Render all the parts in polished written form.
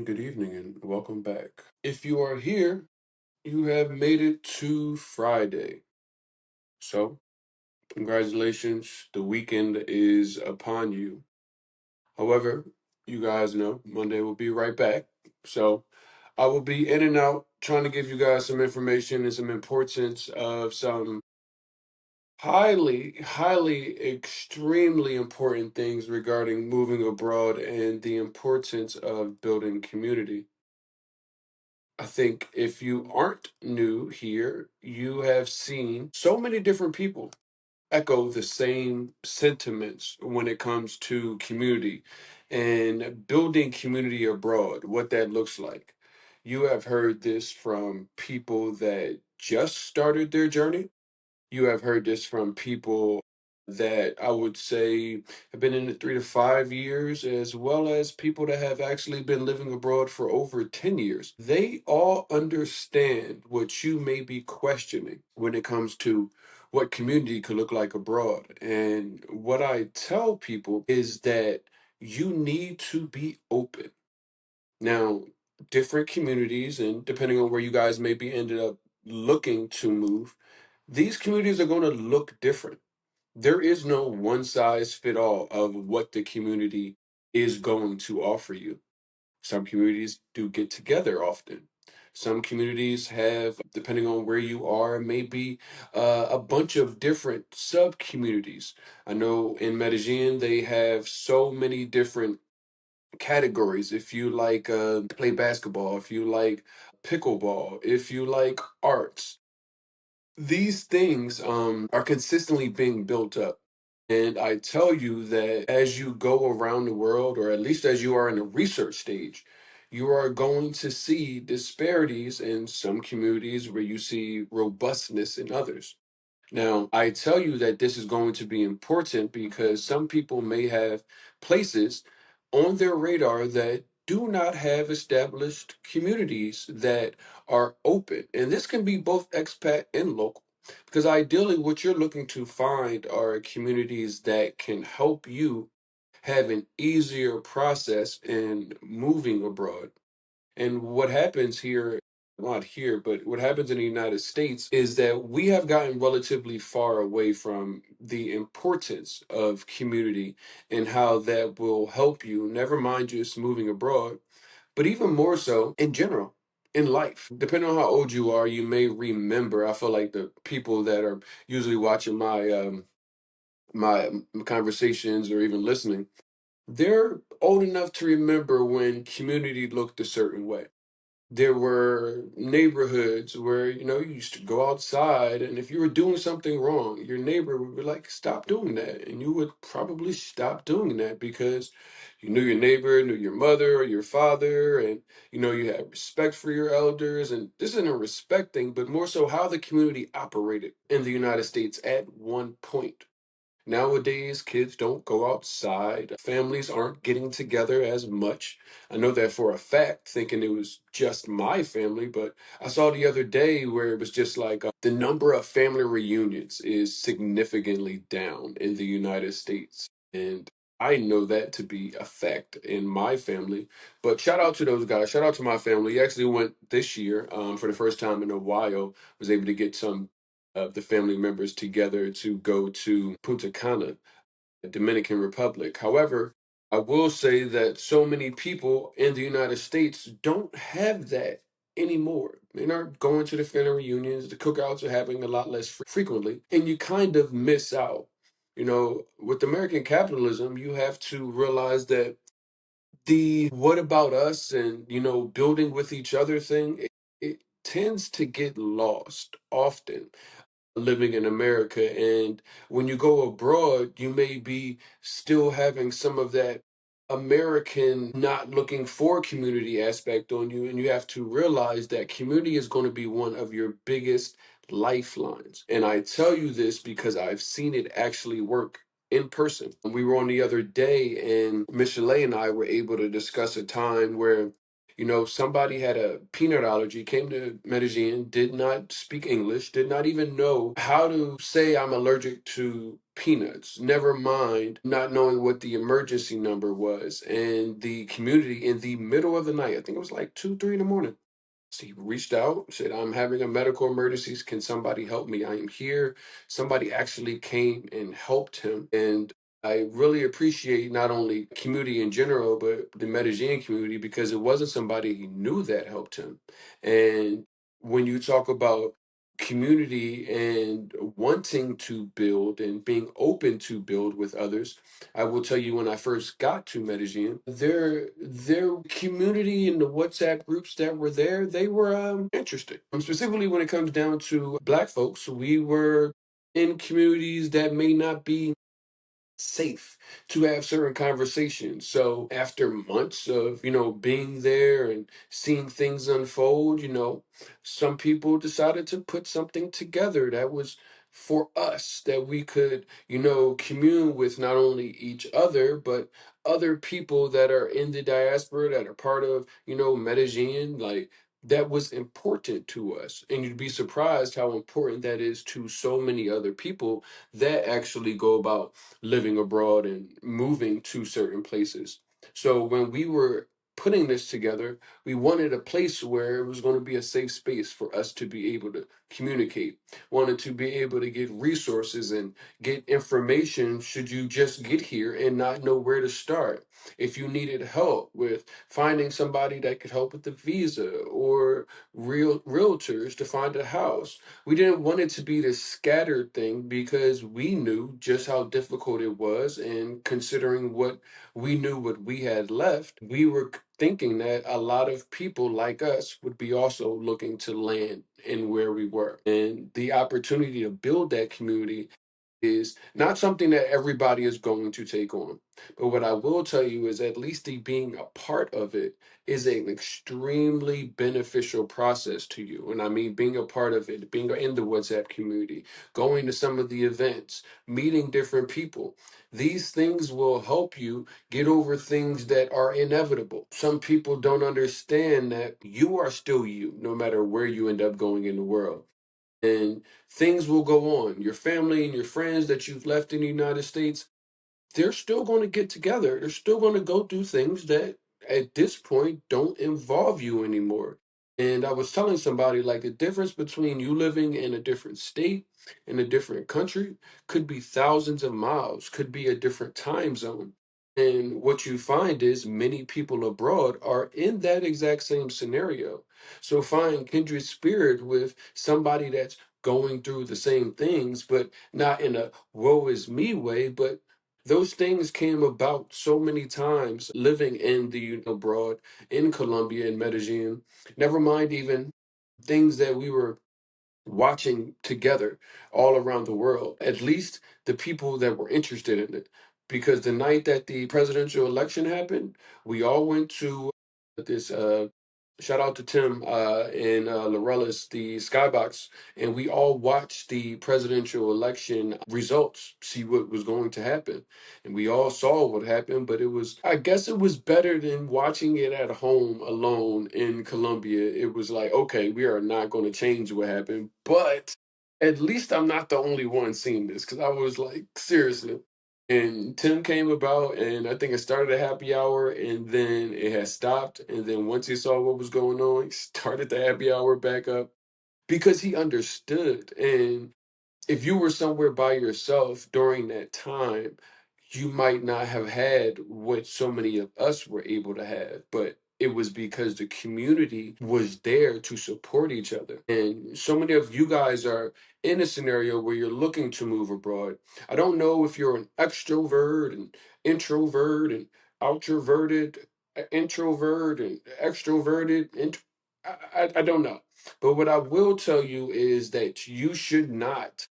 good evening, and welcome back. If you are here, you have made it to Friday. So, congratulations, the weekend is upon you. However, you guys know Monday will be right back. So, I will be in and out trying to give you guys some information and some importance of some highly, extremely important things regarding moving abroad and the importance of building community. I think if you aren't new here, you have seen so many different people echo the same sentiments when it comes to community and building community abroad, what that looks like. You have heard this from people that just started their journey. You have heard this from people that I would say have been in it 3 to 5 years, as well as people that have actually been living abroad for over 10 years. They all understand what you may be questioning when it comes to what community could look like abroad. And what I tell people is that you need to be open. Now, different communities, and depending on where you guys maybe ended up looking to move, these communities are going to look different. There is no one size fit all of what the community is going to offer you. Some communities do get together often. Some communities have, depending on where you are, maybe a bunch of different sub communities. I know in Medellin, they have so many different categories. If you like play basketball, if you like pickleball, if you like arts, these things are consistently being built up. And I tell you that as you go around the world, or at least as you are in the research stage, you are going to see disparities in some communities where you see robustness in others. Now, I tell you that this is going to be important because some people may have places on their radar that do not have established communities that are open. And this can be both expat and local. Because ideally, what you're looking to find are communities that can help you have an easier process in moving abroad. And what happens here, not here, but what happens in the United States is that we have gotten relatively far away from the importance of community and how that will help you, never mind just moving abroad, but even more so in general. In life, depending on how old you are, you may remember. I feel like the people that are usually watching my conversations or even listening, they're old enough to remember when community looked a certain way. There were neighborhoods where, you used to go outside, and if you were doing something wrong, your neighbor would be like, stop doing that. And you would probably stop doing that because you knew your neighbor, knew your mother or your father, and you had respect for your elders. And this isn't a respect thing, but more so how the community operated in the United States at one point. Nowadays, kids don't go outside. Families aren't getting together as much. I know that for a fact, thinking it was just my family, but I saw the other day where it was just like the number of family reunions is significantly down in the United States. And I know that to be a fact in my family. But shout out to those guys. Shout out to my family. He actually went this year for the first time in a while, was able to get some of the family members together to go to Punta Cana, the Dominican Republic. However, I will say that so many people in the United States don't have that anymore. They're not going to the family reunions. The cookouts are happening a lot less frequently, and you kind of miss out. With American capitalism, you have to realize that the what about us and building with each other thing, it tends to get lost often living in America. And when you go abroad, you may be still having some of that American not looking for community aspect on you. And you have to realize that community is going to be one of your biggest lifelines. And I tell you this because I've seen it actually work in person. We were on the other day, and Michelet and I were able to discuss a time where Somebody had a peanut allergy, came to Medellin, did not speak English, did not even know how to say I'm allergic to peanuts, never mind not knowing what the emergency number was. And the community in the middle of the night, I think it was like 2, 3 in the morning. So he reached out, said, I'm having a medical emergency. Can somebody help me? I am here. Somebody actually came and helped him. And I really appreciate not only community in general, but the Medellin community because it wasn't somebody he knew that helped him. And when you talk about community and wanting to build and being open to build with others, I will tell you when I first got to Medellin, their community and the WhatsApp groups that were there, they were interesting. Specifically when it comes down to Black folks, we were in communities that may not be safe to have certain conversations. So after months of, being there and seeing things unfold, some people decided to put something together that was for us that we could, commune with not only each other, but other people that are in the diaspora that are part of, Medellin, like that was important to us. And you'd be surprised how important that is to so many other people that actually go about living abroad and moving to certain places. So when we were putting this together, we wanted a place where it was going to be a safe space for us to be able to communicate, wanted to be able to get resources and get information should you just get here and not know where to start. If you needed help with finding somebody that could help with the visa or realtors to find a house, we didn't want it to be this scattered thing because we knew just how difficult it was. And considering what we had left, we were thinking that a lot of people like us would be also looking to land in where we were. And the opportunity to build that community is not something that everybody is going to take on. But what I will tell you is at least the being a part of it is an extremely beneficial process to you. And I mean, being a part of it, being in the WhatsApp community, going to some of the events, meeting different people. These things will help you get over things that are inevitable. Some people don't understand that you are still you, no matter where you end up going in the world, and things will go on. Your family and your friends that you've left in the United States, they're still going to get together. They're still going to go do things that at this point don't involve you anymore. And I was telling somebody like the difference between you living in a different state, in a different country, could be thousands of miles, could be a different time zone. And what you find is many people abroad are in that exact same scenario. So find kindred spirit with somebody that's going through the same things, but not in a woe is me way, but those things came about so many times living in the abroad in Colombia and Medellin. Never mind even things that we were watching together all around the world, at least the people that were interested in it. Because the night that the presidential election happened, we all went to this shout out to Tim and Lorelis, the Skybox, and we all watched the presidential election results, see what was going to happen. And we all saw what happened, but I guess it was better than watching it at home alone in Colombia. It was like, okay, we are not going to change what happened, but at least I'm not the only one seeing this because I was like, seriously. And Tim came about, and I think it started a happy hour, and then it had stopped. And then once he saw what was going on, he started the happy hour back up because he understood. And if you were somewhere by yourself during that time, you might not have had what so many of us were able to have, but it was because the community was there to support each other. And so many of you guys are in a scenario where you're looking to move abroad. I don't know if you're an extrovert and introvert and outroverted, introvert and extroverted. I don't know. But what I will tell you is that you should not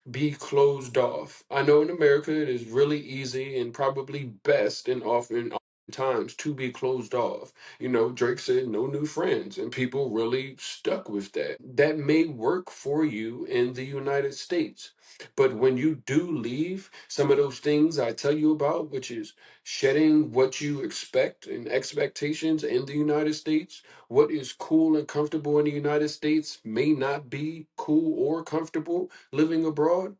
be closed off. I know in America it is really easy and probably best and often. times to be closed off. Drake said no new friends, and people really stuck with that. That may work for you in the United States. But when you do leave, some of those things I tell you about, which is shedding what you expect and expectations in the United States, what is cool and comfortable in the United States may not be cool or comfortable living abroad.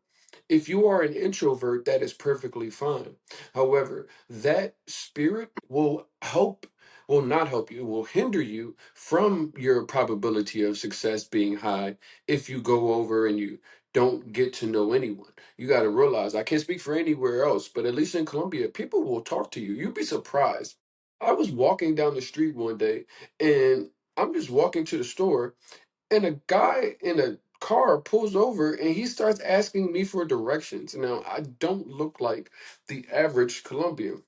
If you are an introvert, that is perfectly fine. However, that spirit will not help you, will hinder you from your probability of success being high if you go over and you don't get to know anyone. You got to realize, I can't speak for anywhere else, but at least in Colombia, people will talk to you. You'd be surprised. I was walking down the street one day and I'm just walking to the store, and a guy in a car pulls over and he starts asking me for directions. Now, I don't look like the average Colombian.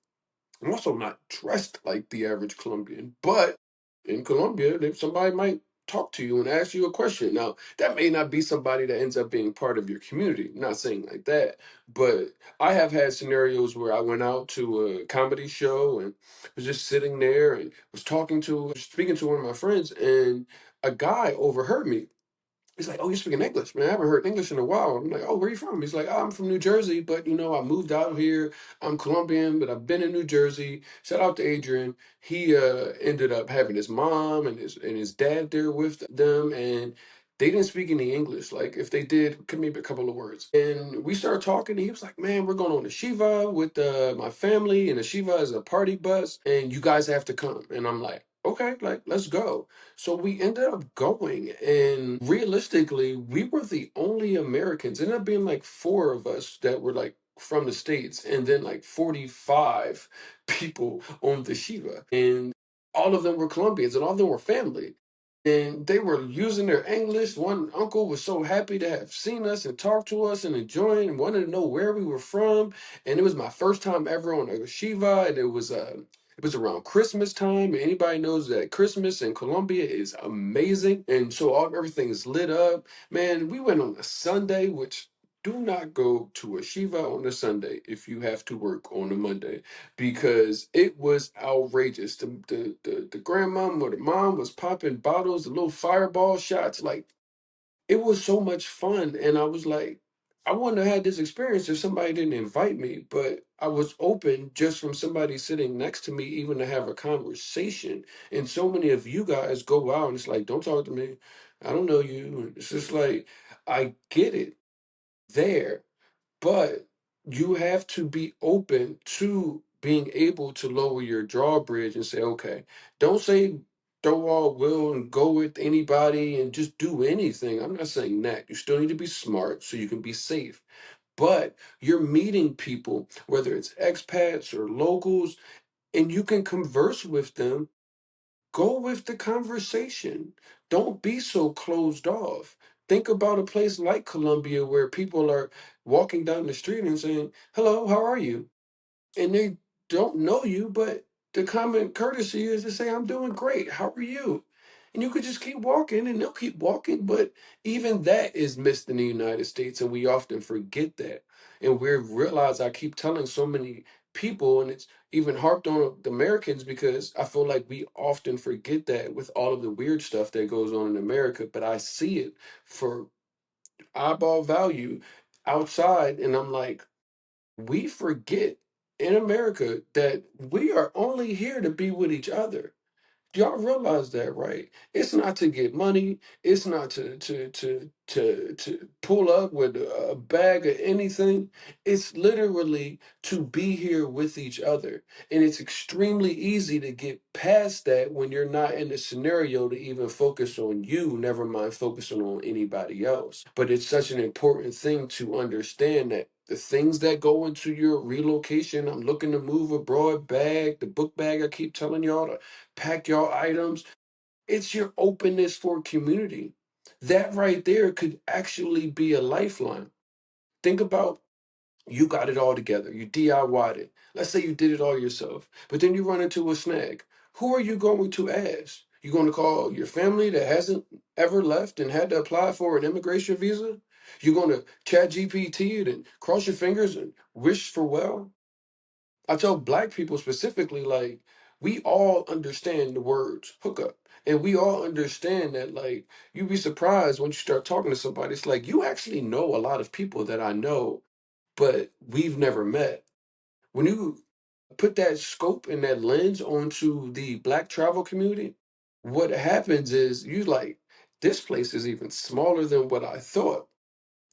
I'm also not dressed like the average Colombian, but in Colombia, if somebody might talk to you and ask you a question. Now, that may not be somebody that ends up being part of your community. I'm not saying like that, but I have had scenarios where I went out to a comedy show and was just sitting there and was speaking to one of my friends, and a guy overheard me. He's like, "Oh, you're speaking English, man. I haven't heard English in a while." I'm like, "Oh, where you from?" He's like, "Oh, I'm from New Jersey, but I moved out here. I'm Colombian, but I've been in New Jersey." Shout out to Adrian. He ended up having his mom and his dad there with them, and they didn't speak any English. Like, if they did, could maybe a couple of words. And we started talking, and he was like, "Man, we're going on a Shiva with my family, and the Shiva is a party bus, and you guys have to come." And I'm like, "Okay, like, let's go." So we ended up going, and realistically, we were the only Americans. It ended up being like four of us that were like from the States, and then like 45 people on the Shiva. And all of them were Colombians, and all of them were family. And they were using their English. One uncle was so happy to have seen us and talked to us and enjoying and wanted to know where we were from. And it was my first time ever on a Shiva, and it was around Christmas time. And anybody knows that Christmas in Colombia is amazing. And so everything is lit up. Man, we went on a Sunday, which do not go to a Shiva on a Sunday if you have to work on a Monday, because it was outrageous. The grandmom or the mom was popping bottles, the little fireball shots. Like, it was so much fun. And I was like, I wouldn't have had this experience if somebody didn't invite me, but I was open just from somebody sitting next to me, even to have a conversation. And so many of you guys go out and it's like, don't talk to me. I don't know you. And it's just like, I get it there, but you have to be open to being able to lower your drawbridge and say, okay, don't say throw all will and go with anybody and just do anything. I'm not saying that. You still need to be smart so you can be safe. But you're meeting people, whether it's expats or locals, and you can converse with them. Go with the conversation. Don't be so closed off. Think about a place like Colombia where people are walking down the street and saying, "Hello, how are you?" And they don't know you, but the common courtesy is to say, "I'm doing great. How are you?" And you could just keep walking and they'll keep walking. But even that is missed in the United States, and we often forget that. And we realize, I keep telling so many people, and it's even harped on the Americans, because I feel like we often forget that with all of the weird stuff that goes on in America. But I see it for eyeball value outside, and I'm like, we forget in America that we are only here to be with each other. Y'all realize that, right? It's not to get money. It's not to pull up with a bag of anything. It's literally to be here with each other. And it's extremely easy to get past that when you're not in a scenario to even focus on you, never mind focusing on anybody else. But it's such an important thing to understand that the things that go into your relocation, I'm looking to move abroad bag, the book bag I keep telling y'all to pack your items. It's your openness for community. That right there could actually be a lifeline. Think about, you got it all together. You DIY'd it. Let's say you did it all yourself, but then you run into a snag. Who are you going to ask? You going to call your family that hasn't ever left and had to apply for an immigration visa? You're going to chat GPT it and cross your fingers and wish for well? I tell black people specifically, like, we all understand the words hookup. And we all understand that, like, you'd be surprised when you start talking to somebody. It's like, you actually know a lot of people that I know, but we've never met. When you put that scope and that lens onto the black travel community, what happens is you like, this place is even smaller than what I thought.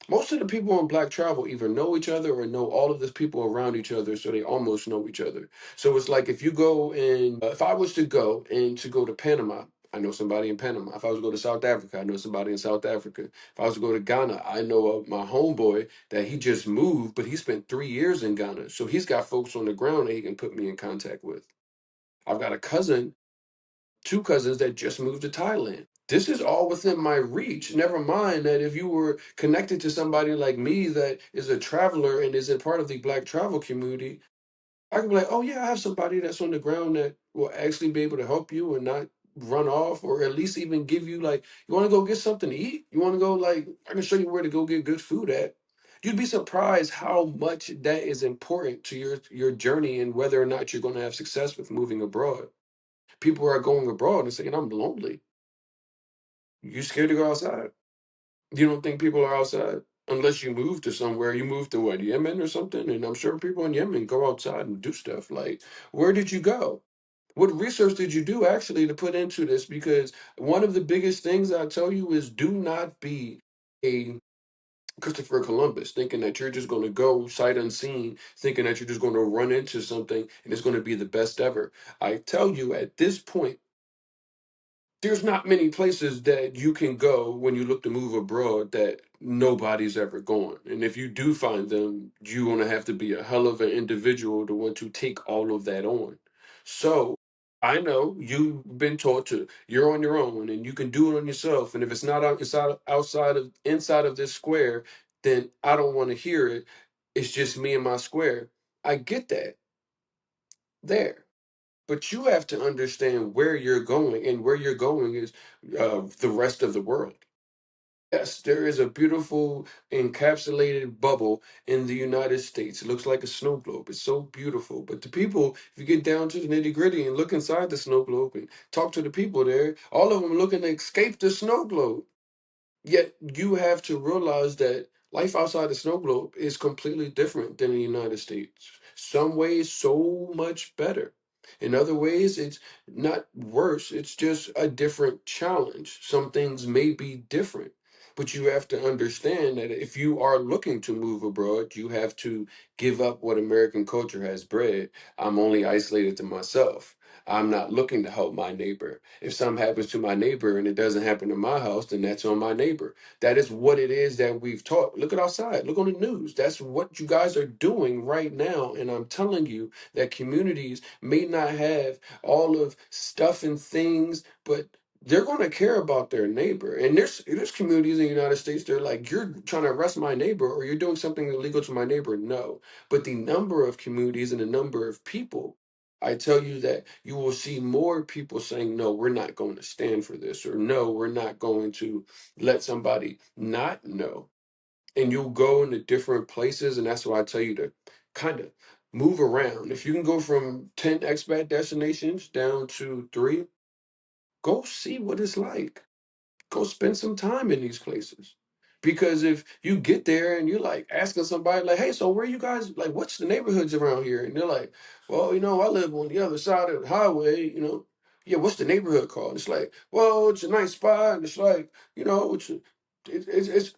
Most of the people in black travel either know each other or know all of the people around each other, so they almost know each other. So it's like if you go and if I was to go and to go to Panama, I know somebody in Panama. If I was to go to South Africa, I know somebody in South Africa. If I was to go to Ghana, I know of my homeboy that he just moved, but he spent 3 years in Ghana. So he's got folks on the ground that he can put me in contact with. I've got a cousin, two cousins that just moved to Thailand. This is all within my reach. Never mind that if you were connected to somebody like me that is a traveler and is a part of the black travel community, I could be like, oh yeah, I have somebody that's on the ground that will actually be able to help you and not run off, or at least even give you like, you want to go get something to eat? You want to go like, I can show you where to go get good food at. You'd be surprised how much that is important to your journey and whether or not you're going to have success with moving abroad. People are going abroad and saying, I'm lonely. You scared to go outside? You don't think people are outside? Unless you move to somewhere. You move to what, Yemen or something? And I'm sure people in Yemen go outside and do stuff. Like, where did you go? What research did you do actually to put into this? Because one of the biggest things I tell you is do not be a Christopher Columbus, thinking that you're just going to go sight unseen, thinking that you're just going to run into something and it's going to be the best ever. I tell you at this point, there's not many places that you can go when you look to move abroad that nobody's ever gone. And if you do find them, you're going to have to be a hell of an individual to want to take all of that on. So I know you've been taught to, you're on your own and you can do it on yourself. And if it's not outside of inside of this square, then I don't want to hear it. It's just me and my square. I get that there. But you have to understand where you're going, and where you're going is the rest of the world. Yes, there is a beautiful encapsulated bubble in the United States. It looks like a snow globe. It's so beautiful. But the people, if you get down to the nitty gritty and look inside the snow globe and talk to the people there, all of them are looking to escape the snow globe. Yet you have to realize that life outside the snow globe is completely different than the United States. Some ways, so much better. In other ways, it's not worse, it's just a different challenge. Some things may be different. But you have to understand that if you are looking to move abroad, you have to give up what American culture has bred. I'm only isolated to myself. I'm not looking to help my neighbor. If something happens to my neighbor and it doesn't happen to my house, then that's on my neighbor. That is what it is that we've taught. Look at outside. Look on the news. That's what you guys are doing right now. And I'm telling you that communities may not have all of stuff and things, but they're going to care about their neighbor. And there's communities in the United States, they're like, you're trying to arrest my neighbor or you're doing something illegal to my neighbor. No. But the number of communities and the number of people, I tell you that you will see more people saying, no, we're not going to stand for this, or no, we're not going to let somebody not know. And you'll go into different places. And that's why I tell you to kind of move around. If you can go from 10 expat destinations down to three, go see what it's like. Go spend some time in these places. Because if you get there and you're like asking somebody, like, hey, so where you guys, like, what's the neighborhoods around here? And they're like, well, I live on the other side of the highway. Yeah, what's the neighborhood called? It's like, well, it's a nice spot. And it's like, it's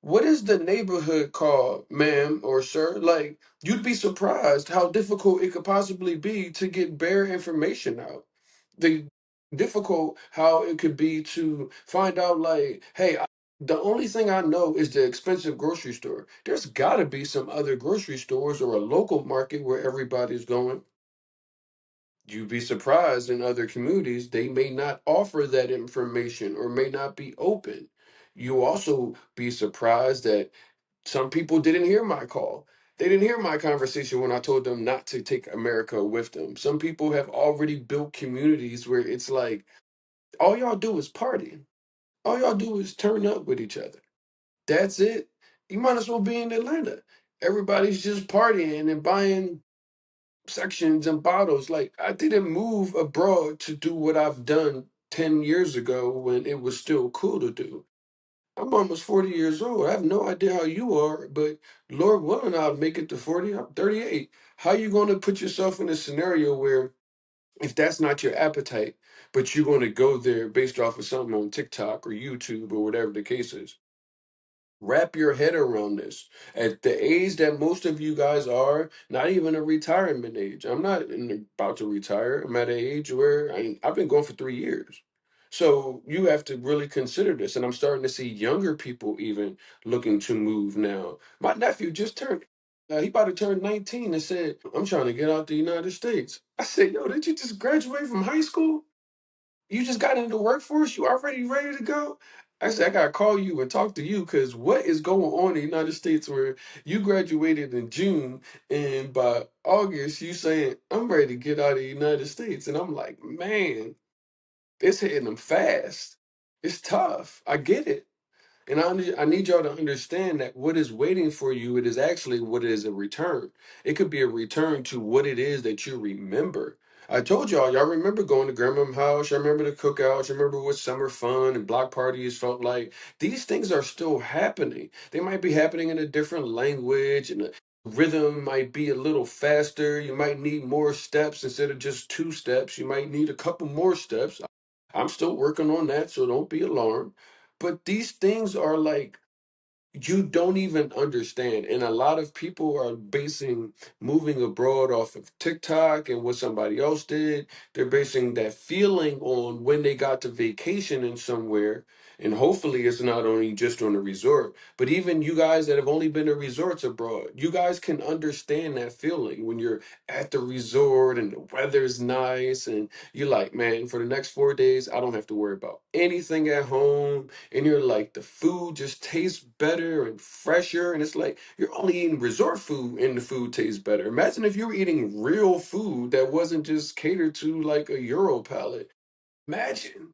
what is the neighborhood called, ma'am or sir? Like, you'd be surprised how difficult it could possibly be to get bare information out. The difficult how it could be to find out, like, hey, the only thing I know is the expensive grocery store. There's got to be some other grocery stores or a local market where everybody's going. You'd be surprised in other communities, they may not offer that information or may not be open. You also be surprised that some people didn't hear my call. They didn't hear my conversation when I told them not to take America with them. Some people have already built communities where it's like, all y'all do is party. All y'all do is turn up with each other. That's it. You might as well be in Atlanta. Everybody's just partying and buying. sections and bottles. Like, I didn't move abroad to do what I've done 10 years ago when it was still cool to do. I'm almost 40 years old. I have no idea how you are, but Lord willing, I'll make it to 40. I'm 38. How you going to put yourself in a scenario where if that's not your appetite, but you're going to go there based off of something on TikTok or YouTube or whatever the case is? Wrap your head around this. At the age that most of you guys are, not even a retirement age. I'm not about to retire. I'm at an age where I've been going for 3 years. So you have to really consider this. And I'm starting to see younger people even looking to move now. My nephew just turned, he about to turn 19 and said, I'm trying to get out the United States. I said, yo, did you just graduate from high school? You just got into the workforce? You already ready to go? I said, I gotta call you and talk to you because what is going on in the United States where you graduated in June and by August you saying, I'm ready to get out of the United States. And I'm like, man, it's hitting them fast. It's tough. I get it. And I need y'all to understand that what is waiting for you, it is actually what is a return. It could be a return to what it is that you remember. I told y'all remember going to grandma's house, y'all remember the cookouts, you remember what summer fun and block parties felt like. These things are still happening. They might be happening in a different language and the rhythm might be a little faster. You might need more steps instead of just two steps. You might need a couple more steps. I'm still working on that, so don't be alarmed. But these things are like you don't even understand. And a lot of people are basing moving abroad off of TikTok and what somebody else did. They're basing that feeling on when they got to vacation in somewhere. And hopefully it's not only just on a resort, but even you guys that have only been to resorts abroad, you guys can understand that feeling when you're at the resort and the weather's nice and you're like, man, for the next 4 days, I don't have to worry about anything at home, and you're like the food just tastes better and fresher, and it's like you're only eating resort food and the food tastes better. Imagine if you were eating real food that wasn't just catered to like a Euro palate. Imagine.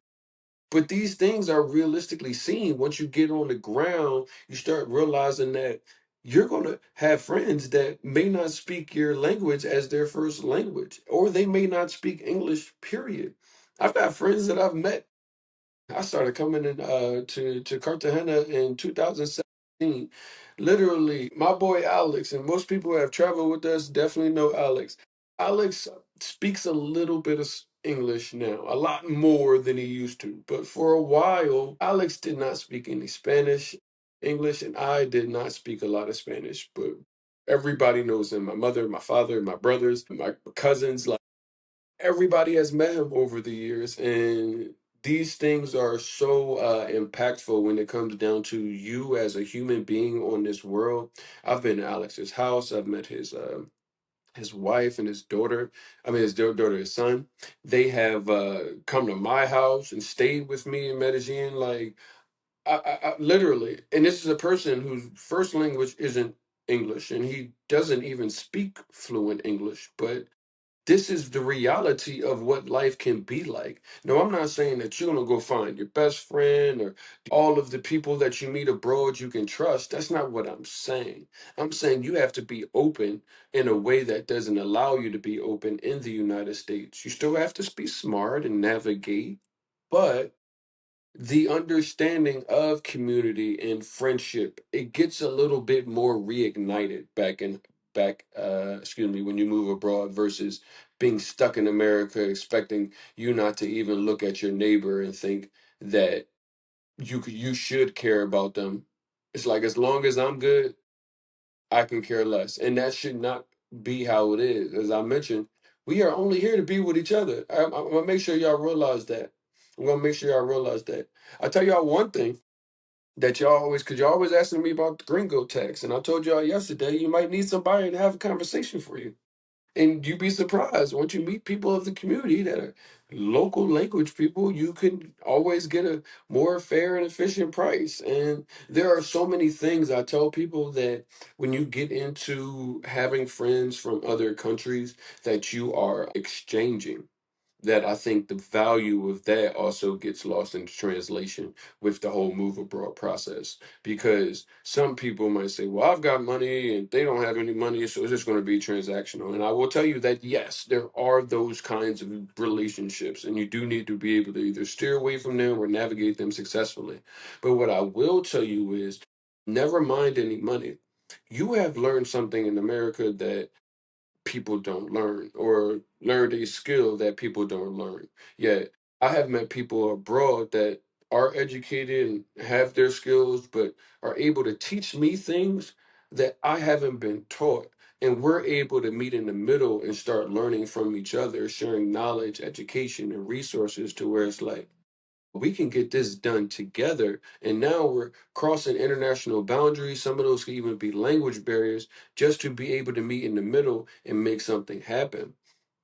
But these things are realistically seen. Once you get on the ground, you start realizing that you're going to have friends that may not speak your language as their first language, or they may not speak English, period. I've got friends that I've met. I started coming in to Cartagena in 2017. Literally, my boy Alex, and most people who have traveled with us definitely know Alex. Alex speaks a little bit of English now, a lot more than he used to. But for a while, Alex did not speak any Spanish, English, and I did not speak a lot of Spanish. But everybody knows him. My mother, my father, my brothers, my cousins, like everybody has met him over the years, and these things are so impactful when it comes down to you as a human being on this world. I've been to Alex's house. I've met his wife and his daughter. I mean, his daughter, his son. They have come to my house and stayed with me in Medellin. Like, I literally, and this is a person whose first language isn't English, and he doesn't even speak fluent English, but this is the reality of what life can be like. No, I'm not saying that you're gonna go find your best friend or all of the people that you meet abroad you can trust. That's not what I'm saying. I'm saying you have to be open in a way that doesn't allow you to be open in the United States. You still have to be smart and navigate, but the understanding of community and friendship, it gets a little bit more reignited back when you move abroad versus being stuck in America expecting you not to even look at your neighbor and think that you should care about them. It's like as long as I'm good, I can care less, and that should not be how it is. As I mentioned, we are only here to be with each other. I'm gonna make sure y'all realize that. I'm gonna make sure y'all realize that. I tell y'all one thing that y'all always, because y'all always asking me about the gringo tax, and I told y'all yesterday you might need somebody to have a conversation for you. And you'd be surprised once you meet people of the community that are local language people, you can always get a more fair and efficient price. And there are so many things I tell people that when you get into having friends from other countries that you are exchanging. that I think the value of that also gets lost in translation with the whole move abroad process. Because some people might say, well, I've got money and they don't have any money, so it's just going to be transactional. And I will tell you that, yes, there are those kinds of relationships, and you do need to be able to either steer away from them or navigate them successfully. But what I will tell you is never mind any money. You have learned something in America that people don't learn, or learned a skill that people don't learn. Yet I have met people abroad that are educated and have their skills, but are able to teach me things that I haven't been taught. And we're able to meet in the middle and start learning from each other, sharing knowledge, education, and resources to where it's like, we can get this done together. And now we're crossing international boundaries. Some of those can even be language barriers just to be able to meet in the middle and make something happen.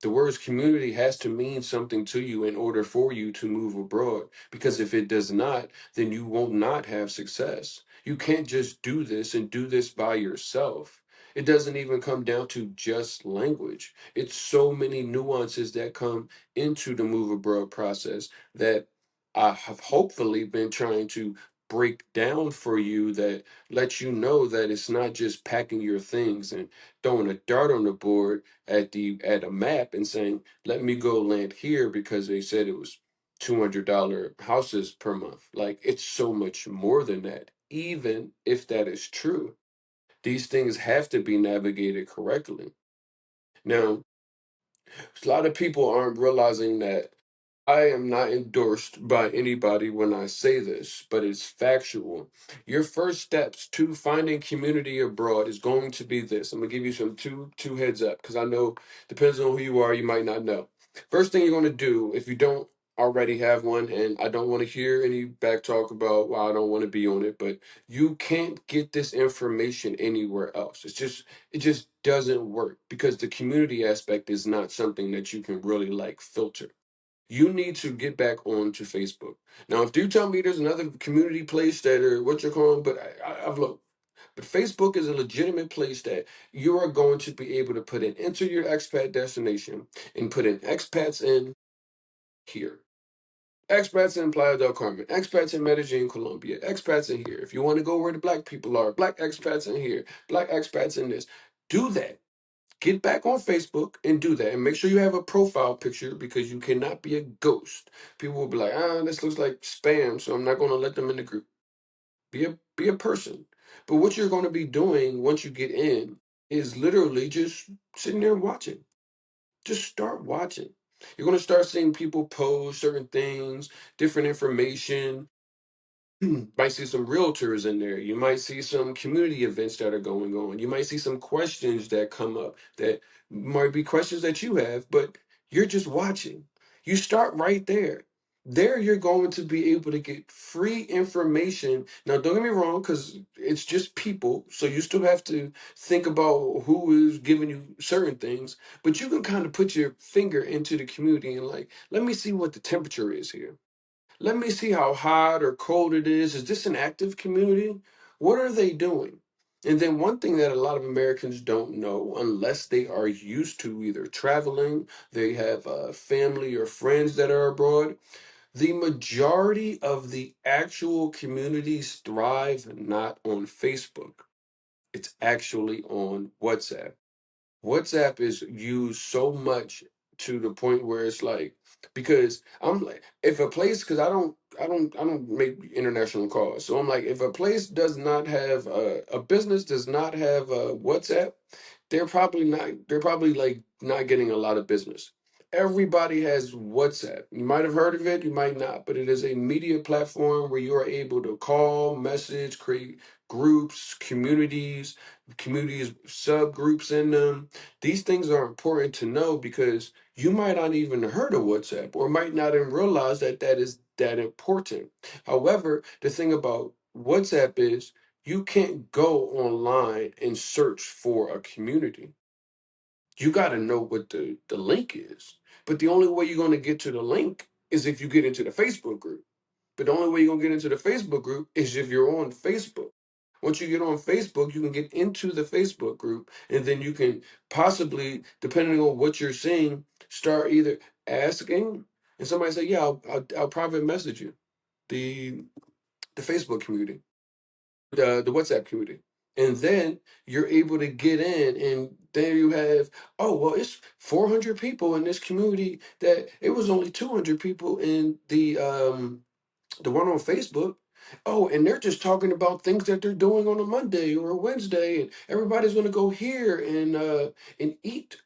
The words community has to mean something to you in order for you to move abroad. Because if it does not, then you will not have success. You can't just do this and do this by yourself. It doesn't even come down to just language. It's so many nuances that come into the move abroad process that I have hopefully been trying to break down for you, that lets you know that it's not just packing your things and throwing a dart on the board at a map and saying, let me go land here because they said it was $200 houses per month. Like, it's so much more than that. Even if that is true, these things have to be navigated correctly. Now, a lot of people aren't realizing that I am not endorsed by anybody when I say this, but it's factual. Your first steps to finding community abroad is going to be this. I'm gonna give you some two heads up because I know depends on who you are, you might not know. First thing you're gonna do if you don't already have one, and I don't want to hear any back talk about why I don't want to be on it, but you can't get this information anywhere else. It just doesn't work because the community aspect is not something that you can really like filter. You need to get back onto Facebook. Now, if you tell me there's another community place that, or what you're calling, but I've looked. But Facebook is a legitimate place that you are going to be able to put in, enter your expat destination and put in expats in here. Expats in Playa del Carmen, expats in Medellin, Colombia, expats in here. If you want to go where the black people are, black expats in here, black expats in this. Do that. Get back on Facebook and do that. And make sure you have a profile picture because you cannot be a ghost. People will be like, this looks like spam, so I'm not going to let them in the group. Be a person. But what you're going to be doing once you get in is literally just sitting there watching. Just start watching. You're going to start seeing people post certain things, different information. Might see some realtors in there. You might see some community events that are going on. You might see some questions that come up that might be questions that you have, but you're just watching. You start right there. There, you're going to be able to get free information. Now, don't get me wrong, because it's just people. So you still have to think about who is giving you certain things, but you can kind of put your finger into the community and, like, let me see what the temperature is here. Let me see how hot or cold it is. Is this an active community? What are they doing? And then one thing that a lot of Americans don't know, unless they are used to either traveling, they have family or friends that are abroad, the majority of the actual communities thrive not on Facebook. It's actually on WhatsApp. WhatsApp is used so much to the point where it's like, because I'm like, if a place, because I don't make international calls, so I'm like, if a place does not have a business does not have WhatsApp, they're probably like not getting a lot of business. Everybody has WhatsApp. You might have heard of it, you might not, but it is a media platform where you are able to call, message, create groups, communities, subgroups in them. These things are important to know because you might not even have heard of WhatsApp or might not even realize that that is that important. However, the thing about WhatsApp is you can't go online and search for a community. You got to know what the link is. But the only way you're going to get to the link is if you get into the Facebook group. But the only way you're gonna get into the Facebook group is if you're on Facebook. Once you get on Facebook, you can get into the Facebook group, and then you can possibly, depending on what you're seeing, start either. asking, and somebody say, "Yeah, I'll private message you." The the Facebook community, the WhatsApp community. And then you're able to get in, and there you have, oh, well, it's 400 people in this community that it was only 200 people in the one on Facebook. Oh, and they're just talking about things that they're doing on a Monday or a Wednesday, and everybody's gonna go here and eat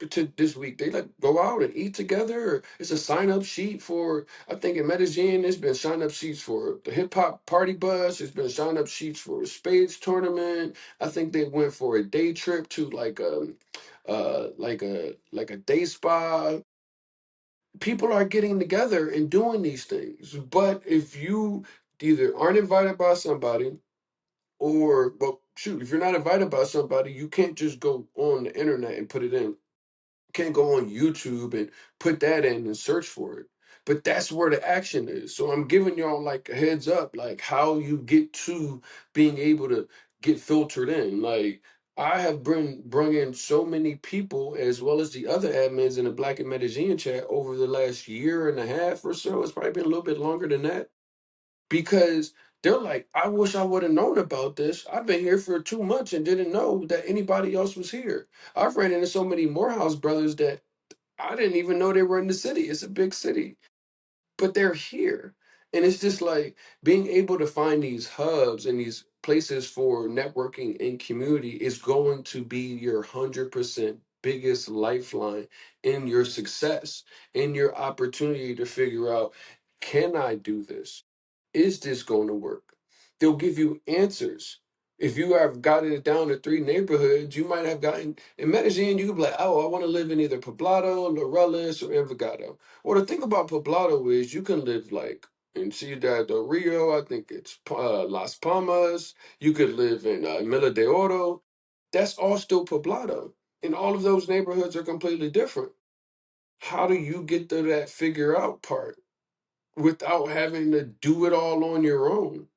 to this week. They like go out and eat together. Or it's a sign up sheet for, I think in Medellin, there's been sign up sheets for the hip hop party bus. There's been sign up sheets for a spades tournament. I think they went for a day trip to like a day spa. People are getting together and doing these things. But if you either aren't invited by somebody, or well, shoot, if you're not invited by somebody, you can't just go on the internet and put it in, can't go on YouTube and put that in and search for it. But that's where the action is. So I'm giving y'all like a heads up, like how you get to being able to get filtered in. Like I have brung in so many people as well as the other admins in the Black and Medellin chat over the last year and a half or so. It's probably been a little bit longer than that because they're like, I wish I would have known about this. I've been here for 2 months and didn't know that anybody else was here. I've ran into so many Morehouse brothers that I didn't even know they were in the city. It's a big city, but they're here. And it's just like being able to find these hubs and these places for networking and community is going to be your 100% biggest lifeline in your success, in your opportunity to figure out, can I do this? Is this going to work? They'll give you answers. If you have gotten it down to 3 neighborhoods, you might have gotten in Medellin, you could be like, oh, I want to live in either Poblado, Laureles, or Envigado. Well, the thing about Poblado is you can live like in Ciudad del Rio, I think it's Las Palmas. You could live in Mila de Oro. That's all still Poblado. And all of those neighborhoods are completely different. How do you get to that figure out part without having to do it all on your own?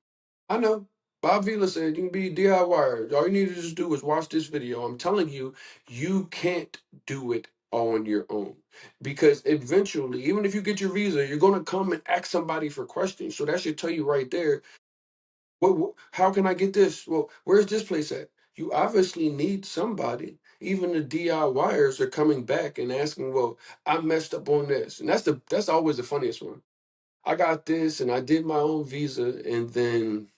I know. Bob Vila said you can be DIY. All you need to just do is watch this video. I'm telling you, you can't do it on your own. Because eventually, even if you get your visa, you're going to come and ask somebody for questions. So that should tell you right there, how can I get this? Well, where's this place at? You obviously need somebody. Even the DIYers are coming back and asking, well, I messed up on this. And that's always the funniest one. I got this and I did my own visa, and then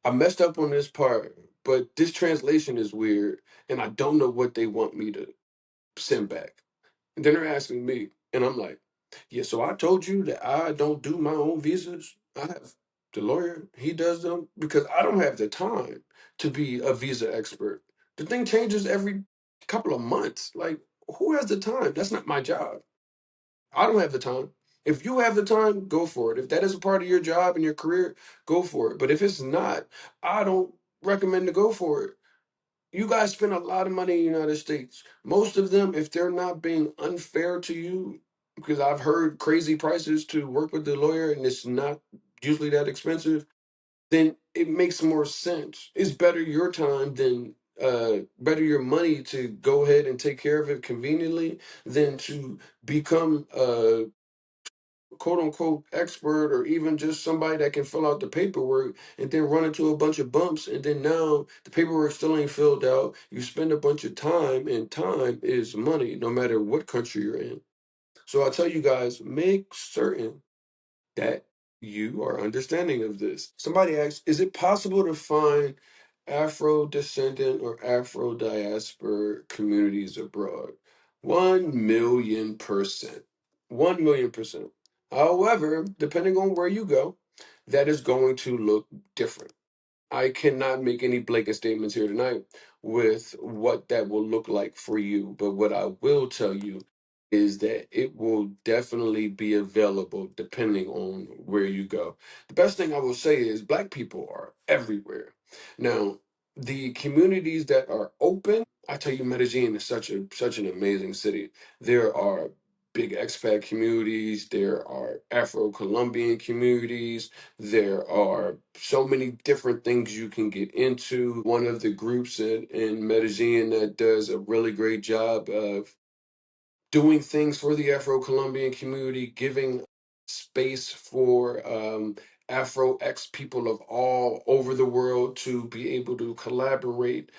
I messed up on this part, but this translation is weird, and I don't know what they want me to send back. And then they're asking me, and I'm like, yeah, so I told you that I don't do my own visas. I have the lawyer, he does them because I don't have the time to be a visa expert. The thing changes every couple of months. Like, who has the time? That's not my job. I don't have the time. If you have the time, go for it. If that is a part of your job and your career, go for it. But if it's not, I don't recommend to go for it. You guys spend a lot of money in the United States. Most of them, if they're not being unfair to you, because I've heard crazy prices to work with the lawyer and it's not usually that expensive, then it makes more sense. It's better your time than better your money to go ahead and take care of it conveniently than to become quote unquote expert or even just somebody that can fill out the paperwork and then run into a bunch of bumps, and then now the paperwork still ain't filled out. You spend a bunch of time, and time is money no matter what country you're in. So I tell you guys, make certain that you are understanding of this. Somebody asks, is it possible to find Afro descendant or Afro diaspora communities abroad? 1,000,000%. 1,000,000%. However, depending on where you go, that is going to look different. I cannot make any blanket statements here tonight with what that will look like for you. But what I will tell you is that it will definitely be available depending on where you go. The best thing I will say is Black people are everywhere. Now, the communities that are open, I tell you, Medellin is such an amazing city. There are big expat communities, there are Afro-Colombian communities, there are so many different things you can get into. One of the groups in Medellin that does a really great job of doing things for the Afro-Colombian community, giving space for Afro X people of all over the world to be able to collaborate,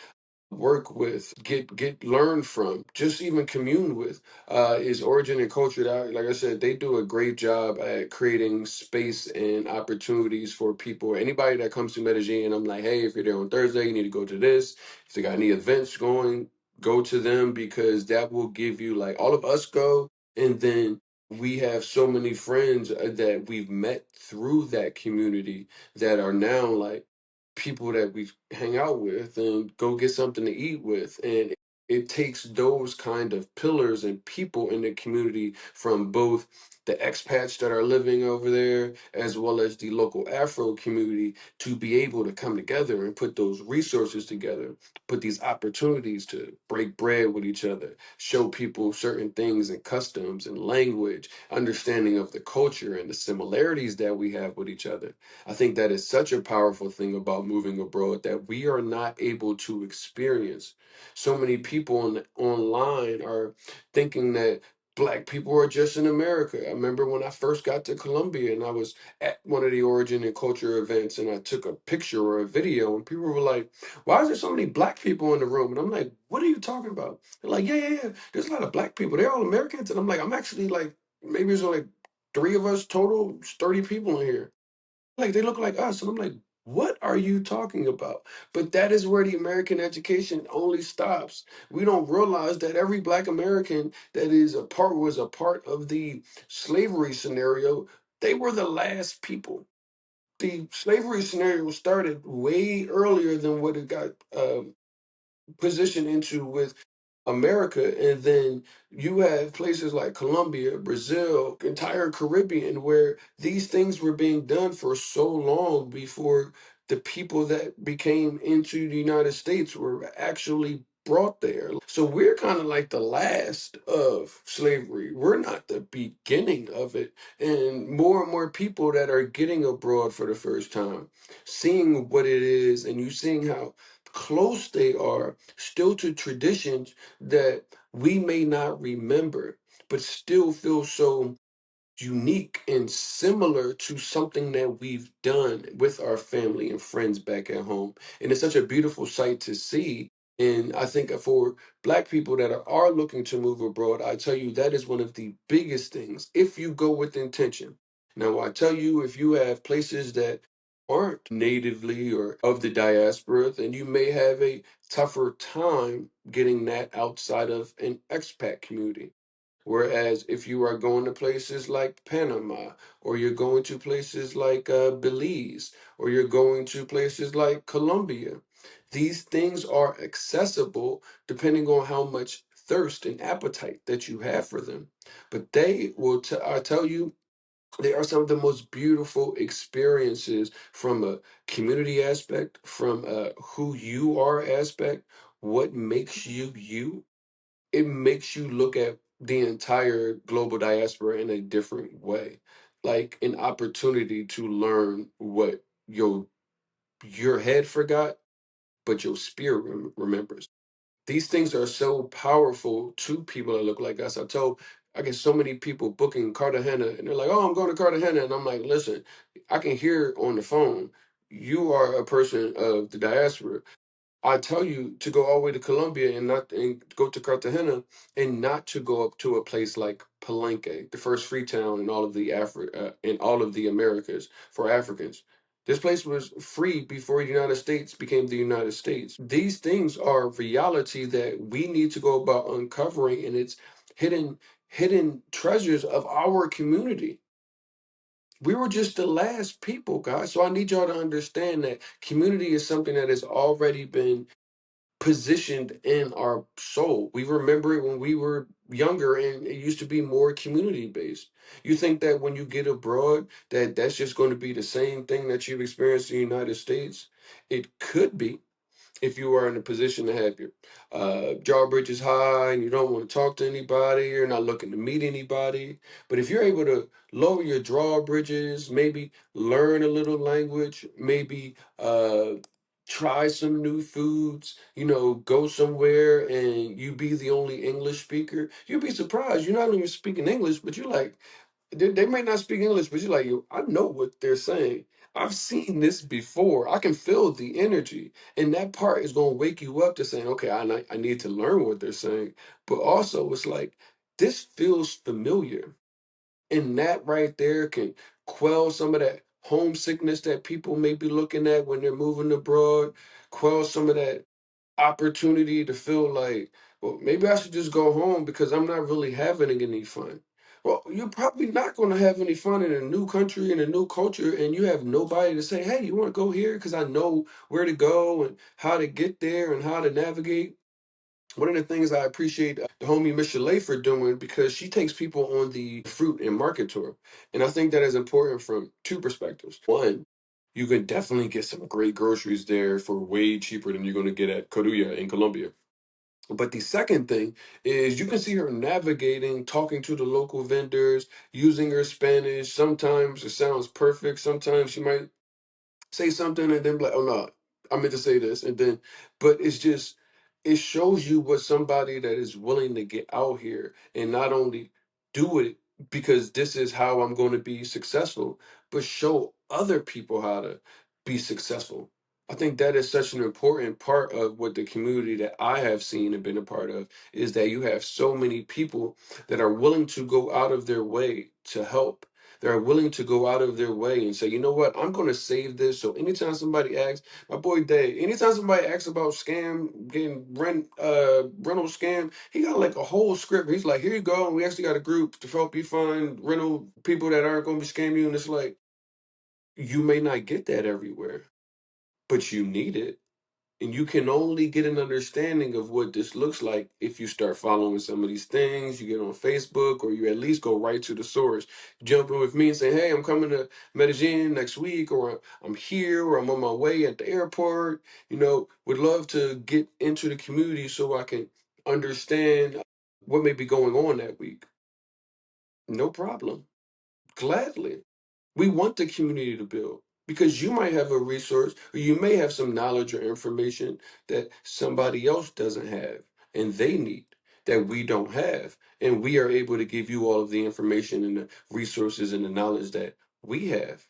work with, get learn from, just even commune with, is Origin and Culture. That, like I said, they do a great job at creating space and opportunities for people. Anybody that comes to Medellin, I'm like, hey, if you're there on Thursday, you need to go to this. If they got any events going, go to them, because that will give you, like, all of us go, and then we have so many friends that we've met through that community that are now like people that we hang out with and go get something to eat with. And it takes those kind of pillars and people in the community, from both the expats that are living over there as well as the local Afro community, to be able to come together and put those resources together, put these opportunities to break bread with each other, show people certain things and customs and language, understanding of the culture and the similarities that we have with each other. I think that is such a powerful thing about moving abroad, that we are not able to experience. So many people online are thinking that Black people are just in America. I remember when I first got to Colombia and I was at one of the Origin and Culture events, and I took a picture or a video, and people were like, why is there so many Black people in the room? And I'm like, what are you talking about? They're like, yeah, yeah, yeah. There's a lot of Black people. They're all Americans. And I'm like, I'm actually like, maybe there's only three of us total, 30 people in here. Like, they look like us. And I'm like, what are you talking about? But that is where the American education only stops. We don't realize that every Black American that was a part of the slavery scenario. They were the last people. The slavery scenario started way earlier than what it got positioned into with America. And then you have places like Colombia, Brazil, entire Caribbean, where these things were being done for so long before the people that became into the United States were actually brought there. So we're kind of like the last of slavery. We're not the beginning of it. And more people that are getting abroad for the first time, seeing what it is, and you seeing how close they are still to traditions that we may not remember, but still feel so unique and similar to something that we've done with our family and friends back at home. And it's such a beautiful sight to see. And I think for Black people that are looking to move abroad, I tell you, that is one of the biggest things if you go with intention. Now, I tell you, if you have places that aren't natively or of the diaspora, then you may have a tougher time getting that outside of an expat community. Whereas if you are going to places like Panama, or you're going to places like Belize, or you're going to places like Colombia, these things are accessible depending on how much thirst and appetite that you have for them. But I tell you, they are some of the most beautiful experiences from a community aspect, from a who you are aspect, what makes you you. It makes you look at the entire global diaspora in a different way, like an opportunity to learn what your head forgot, but your spirit remembers. These things are so powerful to people that look like us. I get so many people booking Cartagena, and they're like, "Oh, I'm going to Cartagena," and I'm like, "Listen, I can hear on the phone you are a person of the diaspora. I tell you to go all the way to Colombia and not and go to Cartagena, and not to go up to a place like Palenque, the first free town in all of the in all of the Americas for Africans. This place was free before the United States became the United States. These things are reality that we need to go about uncovering, and it's hidden treasures of our community. We were just the last people, guys. So I need y'all to understand that community is something that has already been positioned in our soul. We remember it when we were younger, and it used to be more community based. You think that when you get abroad that that's just going to be the same thing that you've experienced in the United States? It could be, if you are in a position to have your drawbridges high and you don't want to talk to anybody, you're not looking to meet anybody. But if you're able to lower your drawbridges, maybe learn a little language, maybe try some new foods, go somewhere and you be the only English speaker. You'll be surprised. You're not even speaking English, but you're like, they may not speak English, but you're like, yo, I know what they're saying. I've seen this before. I can feel the energy. And that part is going to wake you up to saying, okay, I need to learn what they're saying. But also, it's like, this feels familiar. And that right there can quell some of that homesickness that people may be looking at when they're moving abroad, quell some of that opportunity to feel like, well, maybe I should just go home because I'm not really having any fun. Well, you're probably not going to have any fun in a new country and a new culture, and you have nobody to say, hey, you want to go here? Because I know where to go and how to get there and how to navigate. One of the things I appreciate the homie Miss Chalet for doing, because she takes people on the fruit and market tour. And I think that is important from two perspectives. One, you can definitely get some great groceries there for way cheaper than you're going to get at Corulla in Colombia. But the second thing is you can see her navigating, talking to the local vendors, using her Spanish. Sometimes it sounds perfect. Sometimes she might say something and then be like, oh no, I meant to say this. And then, but it's just, it shows you what somebody that is willing to get out here and not only do it because this is how I'm going to be successful, but show other people how to be successful. I think that is such an important part of what the community that I have seen and been a part of is that you have so many people that are willing to go out of their way to help. They're willing to go out of their way and say, you know what, I'm going to save this. So anytime somebody asks, my boy Dave, anytime somebody asks about scam, getting rental scam, he got like a whole script. He's like, here you go. And we actually got a group to help you find rental people that aren't going to be scamming you. And it's like, you may not get that everywhere, but you need it. And you can only get an understanding of what this looks like if you start following some of these things. You get on Facebook, or you at least go right to the source. Jump in with me and say, hey, I'm coming to Medellín next week, or I'm here, or I'm on my way at the airport. Would love to get into the community so I can understand what may be going on that week. No problem. Gladly. We want the community to build because you might have a resource or you may have some knowledge or information that somebody else doesn't have and they need that we don't have. And we are able to give you all of the information and the resources and the knowledge that we have.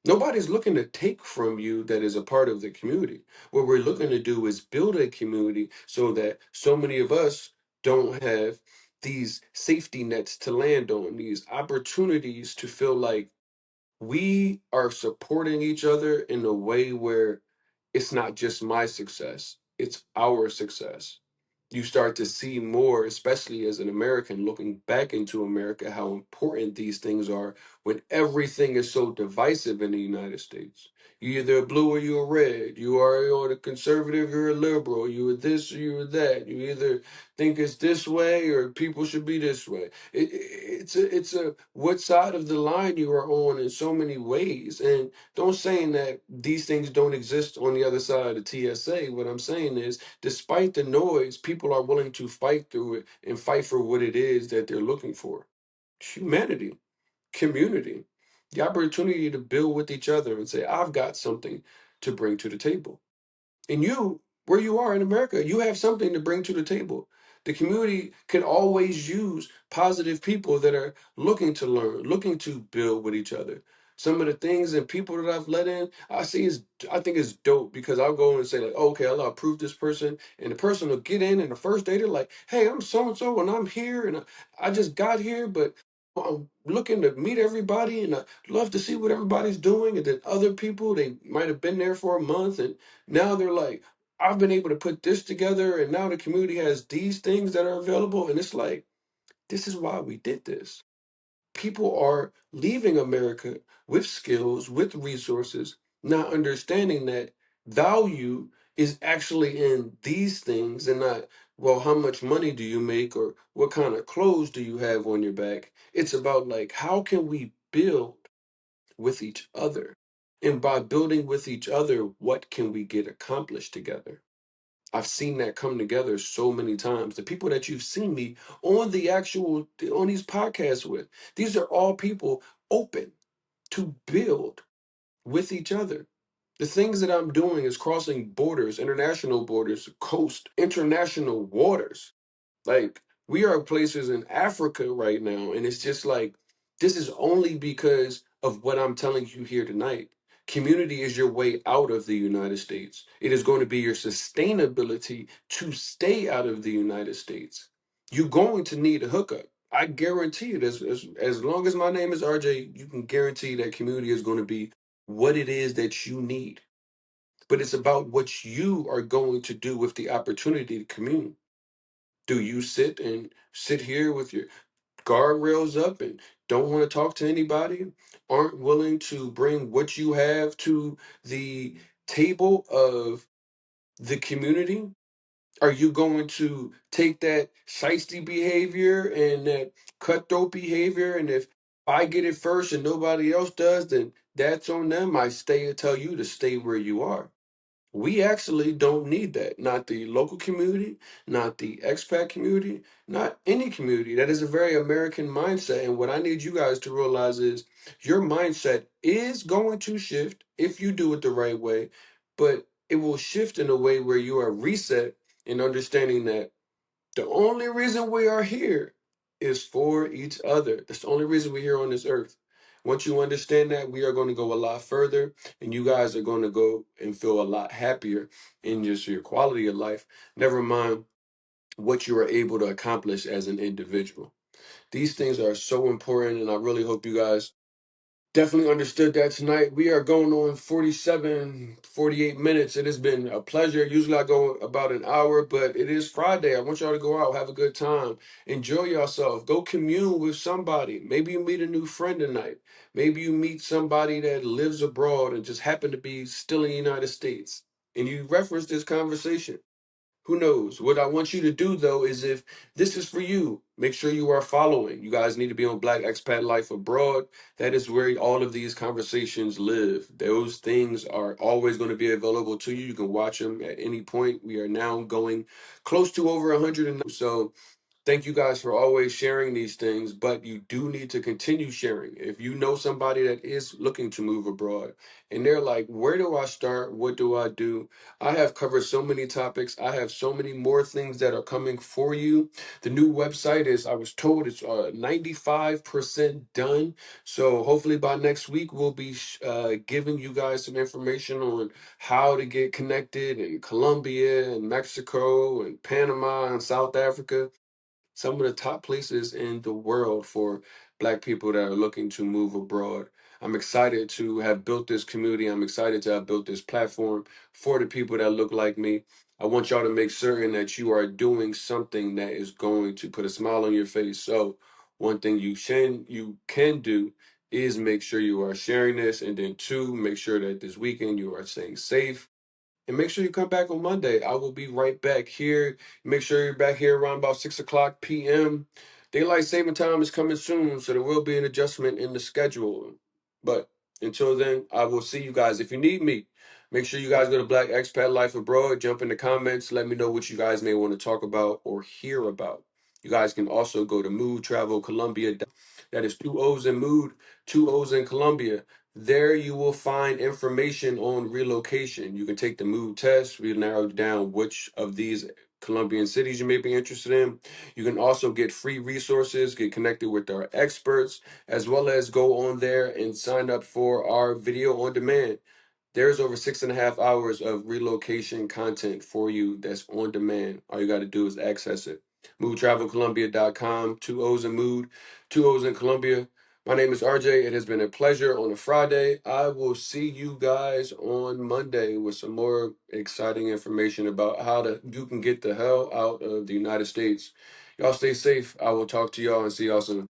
Nobody's looking to take from you that is a part of the community. What we're looking to do is build a community so that so many of us don't have these safety nets to land on, these opportunities to feel like we are supporting each other in a way where it's not just my success, it's our success. You start to see more, especially as an American looking back into America, how important these things are when everything is so divisive in the United States. You either a blue or you a red. You are a conservative, you're a liberal. You are this or you are that. You either think it's this way or people should be this way. It's a what side of the line you are on in so many ways. And don't saying that these things don't exist on the other side of TSA. What I'm saying is, despite the noise, people are willing to fight through it and fight for what it is that they're looking for. Humanity, community, the opportunity to build with each other and say, I've got something to bring to the table. And you, where you are in America, you have something to bring to the table. The community can always use positive people that are looking to learn, looking to build with each other. Some of the things and people that I've let in, I think it's dope because I'll go and say like, okay, I'll approve this person, and the person will get in, and the first day they're like, hey, I'm so and so, and I'm here, and I just got here, but I'm looking to meet everybody, and I love to see what everybody's doing. And then other people, they might have been there for a month, and now they're like, I've been able to put this together, and now the community has these things that are available. And it's like, this is why we did this. People are leaving America with skills, with resources, not understanding that value is actually in these things and not, well, how much money do you make or what kind of clothes do you have on your back? It's about like, how can we build with each other? And by building with each other, what can we get accomplished together? I've seen that come together so many times. The people that you've seen me on these podcasts with, these are all people open to build with each other. The things that I'm doing is crossing borders, international borders, coast, international waters. Like, we are places in Africa right now, and it's just like, this is only because of what I'm telling you here tonight. Community is your way out of the United States. It is going to be your sustainability to stay out of the United States. You're going to need a hookup. I guarantee it. As long as my name is RJ, you can guarantee that community is going to be what it is that you need. But it's about what you are going to do with the opportunity to commune. Do you sit here with your guardrails up and don't want to talk to anybody? Aren't willing to bring what you have to the table of the community? Are you going to take that shiesty behavior and that cutthroat behavior? And if I get it first and nobody else does, then that's on them. I stay and tell you to stay where you are. We actually don't need that. Not the local community, not the expat community, not any community. That is a very American mindset. And what I need you guys to realize is your mindset is going to shift if you do it the right way, but it will shift in a way where you are reset and understanding that the only reason we are here is for each other. That's the only reason we're here on this earth. Once you understand that, we are going to go a lot further, and you guys are going to go and feel a lot happier in just your quality of life. Never mind what you are able to accomplish as an individual. These things are so important, and I really hope you guys definitely understood that tonight. We are going on 47, 48 minutes. It has been a pleasure. Usually I go about an hour, but it is Friday. I want y'all to go out, have a good time, enjoy yourself, go commune with somebody. Maybe you meet a new friend tonight. Maybe you meet somebody that lives abroad and just happen to be still in the United States. And you reference this conversation. Who knows? What I want you to do though is, if this is for you, make sure you are following. You guys need to be on Black Expat Life Abroad. That is where all of these conversations live. Those things are always going to be available to you. You can watch them at any point. We are now going close to over 100. So thank you guys for always sharing these things, but you do need to continue sharing. If you know somebody that is looking to move abroad and they're like, where do I start? What do I do? I have covered so many topics. I have so many more things that are coming for you. The new website is, I was told, it's 95% done. So hopefully by next week, we'll be giving you guys some information on how to get connected in Colombia and Mexico and Panama and South Africa, some of the top places in the world for Black people that are looking to move abroad. I'm excited to have built this community. I'm excited to have built this platform for the people that look like me. I want y'all to make certain that you are doing something that is going to put a smile on your face. So one thing you can do is make sure you are sharing this, and then two, make sure that this weekend you are staying safe. And make sure you come back on Monday. I will be right back here. Make sure you're back here around about 6 o'clock p.m. Daylight saving time is coming soon, so there will be an adjustment in the schedule. But until then, I will see you guys. If you need me, make sure you guys go to Black Expat Life Abroad. Jump in the comments. Let me know what you guys may want to talk about or hear about. You guys can also go to Mood Travel Colombia. That is two O's in Mood, two O's in Colombia. There you will find information on relocation. You can take the mood test. We narrow down which of these Colombian cities you may be interested in. You can also get free resources, get connected with our experts, as well as go on there and sign up for our video on demand. There's over 6.5 hours of relocation content for you that's on demand. All you got to do is access it. MoodTravelColombia.com, two O's in Mood, two O's in Colombia. My name is RJ. It has been a pleasure on a Friday. I will see you guys on Monday with some more exciting information about how you can get the hell out of the United States. Y'all stay safe. I will talk to y'all and see y'all soon.